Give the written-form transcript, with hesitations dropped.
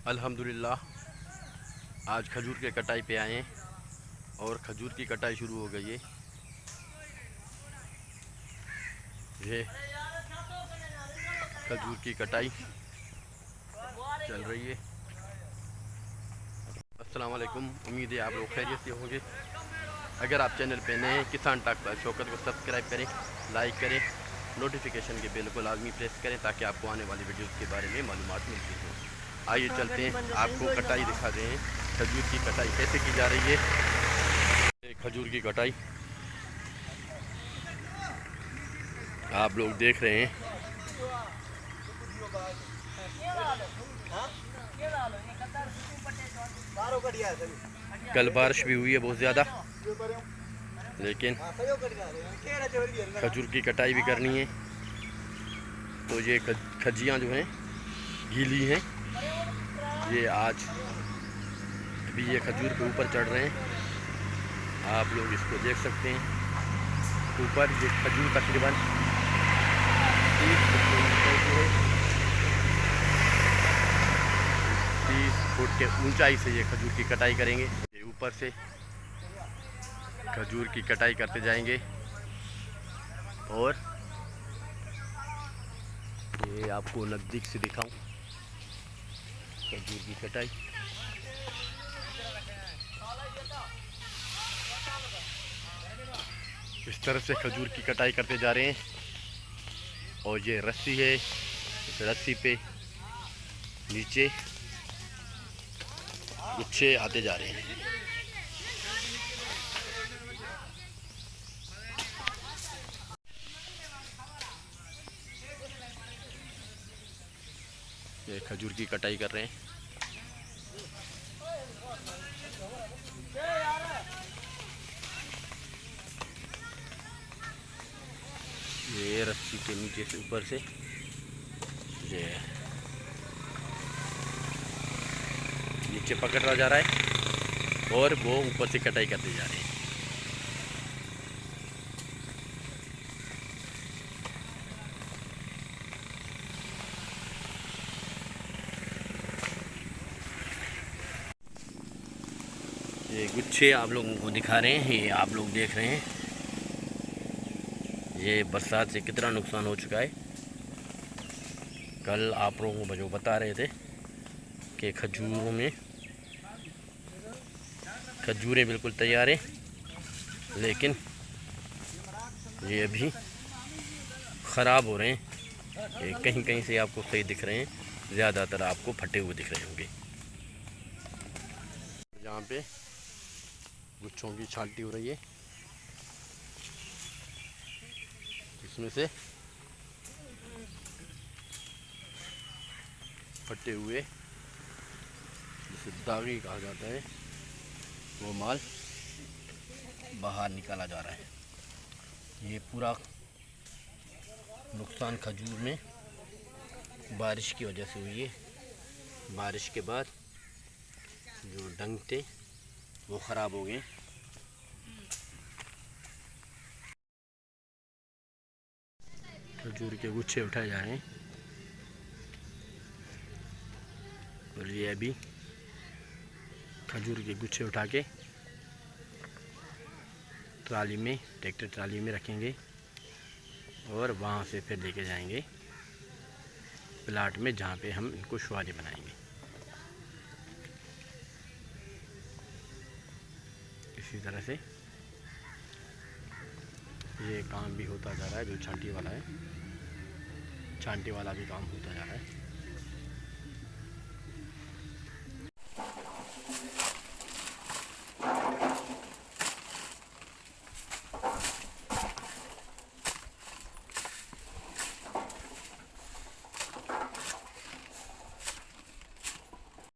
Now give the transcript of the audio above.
अल्हम्दुलिल्लाह आज खजूर के कटाई पे आए हैं और खजूर की कटाई शुरू हो गई है। ये खजूर की कटाई चल रही है। अस्सलाम वालेकुम, उम्मीद है आप लोग खैरियत से होंगे। अगर आप चैनल पे नए हैं किसान टॉक बाय शौकत को सब्सक्राइब करें, लाइक करें, नोटिफिकेशन के बेल को लाजमी प्रेस करें ताकि आपको आने वाली वीडियोस के बारे में मालूमात मिलती हो। आइए चलते हैं, आपको कटाई दिखा रहे हैं। खजूर की कटाई कैसे की जा रही है। खजूर की कटाई आप लोग देख रहे हैं। कल बारिश भी हुई है बहुत ज़्यादा, लेकिन खजूर की कटाई भी करनी है। तो ये खजियाँ जो हैं गीली हैं। ये आज अभी ये खजूर के ऊपर चढ़ रहे हैं, आप लोग इसको देख सकते हैं। ऊपर ये खजूर तकरीबन 30 फुट के ऊंचाई से ये खजूर की कटाई करेंगे। ये ऊपर से खजूर की कटाई करते जाएंगे और ये आपको नज़दीक से दिखाऊं खजूर की कटाई। इस तरह से खजूर की कटाई करते जा रहे हैं और ये रस्सी है, इस रस्सी पे नीचे गुच्छे आते जा रहे हैं। ये खजूर की कटाई कर रहे हैं। ये रस्सी के नीचे से ऊपर से ये नीचे पकड़ा जा रहा है और वो ऊपर से कटाई करते जा रहे हैं। ये गुच्छे आप लोगों को दिखा रहे हैं, ये आप लोग देख रहे हैं। ये बरसात से कितना नुकसान हो चुका है। कल आप लोगों को जो बता रहे थे कि खजूरों में खजूरें बिल्कुल तैयार हैं, लेकिन ये अभी ख़राब हो रहे हैं। ये कहीं कहीं से आपको सही दिख रहे हैं, ज़्यादातर आपको फटे हुए दिख रहे होंगे। यहाँ पे गुच्छों की छांटी हो रही है, इसमें से फटे हुए जिसे दागी कहा जाता है वो माल बाहर निकाला जा रहा है। ये पूरा नुकसान खजूर में बारिश की वजह से हुई है। बारिश के बाद जो डंग थे वो ख़राब हो गए। खजूर के गुच्छे उठाए जा रहे हैं और ये अभी खजूर के गुच्छे उठा के ट्राली में, ट्रैक्टर ट्राली में रखेंगे और वहाँ से फिर लेके जाएंगे प्लाट में, जहाँ पे हम इनको शुआरे बनाएंगे। इसी तरह से ये काम भी होता जा रहा है। जो छांटी वाला है, छांटी वाला भी काम होता जा रहा है।